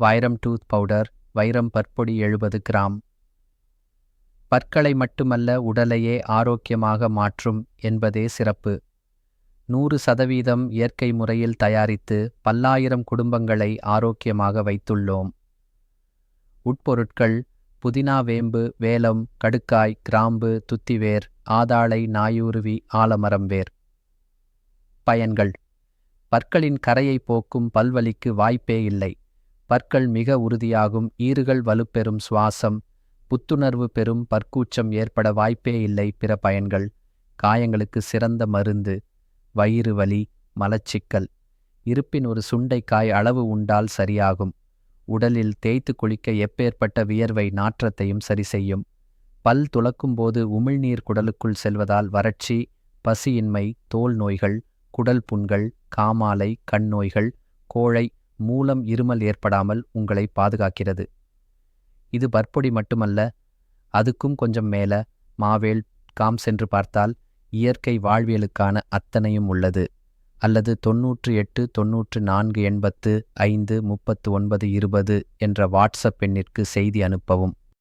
வைரம் tooth powder, வைரம் பற்பொடி 70 gram. பற்களை மட்டுமல்ல உடலையே ஆரோக்கியமாக மாற்றும் என்பதே சிறப்பு. 100% இயற்கை முறையில் தயாரித்து பல்லாயிரம் குடும்பங்களை ஆரோக்கியமாக வைத்துள்ளோம். உட்பொருட்கள்: புதினா, வேம்பு, வேலம், கடுக்காய், கிராம்பு, துத்திவேர், ஆதாளை, நாயூருவி, ஆலமரம் வேர். பயன்கள்: பற்களின் கரையை போக்கும் பல்வலிக்கு வாய்ப்பே இல்லை. பற்கள் மிக உறுதியாகும். ஈறுகள் வலுப்பெறும். சுவாசம், புத்துணர்வு பெறும். பற்கூச்சம் ஏற்பட வாய்ப்பே இல்லை. பிற பயன்கள்: காயங்களுக்கு சிறந்த மருந்து. வயிறு வலி, மலச்சிக்கல். இருப்பின் ஒரு சுண்டைக்காய் அளவு உண்டால் சரியாகும். உடலில் தேய்த்து குளிக்க எப்பேற்பட்ட வியர்வை நாற்றத்தையும் சரி செய்யும். பல் துலக்கும்போது உமிழ்நீர் குடலுக்குள் செல்வதால் வறட்சி, பசியின்மை, தோல் நோய்கள், குடல் புண்கள், காமாலை, கண் நோய்கள், கோழை, மூலம், இருமல் ஏற்படாமல் உங்களை பாதுகாக்கிறது. இது பற்பொடி மட்டுமல்ல, அதுக்கும் கொஞ்சம் மேல மாவேல் காம் சென்று பார்த்தால் இயற்கை வாழ்வியலுக்கான அத்தனையும் உள்ளது. அல்லது 98 94 85 39 20 என்ற வாட்ஸ்அப் எண்ணிற்கு செய்தி அனுப்பவும்.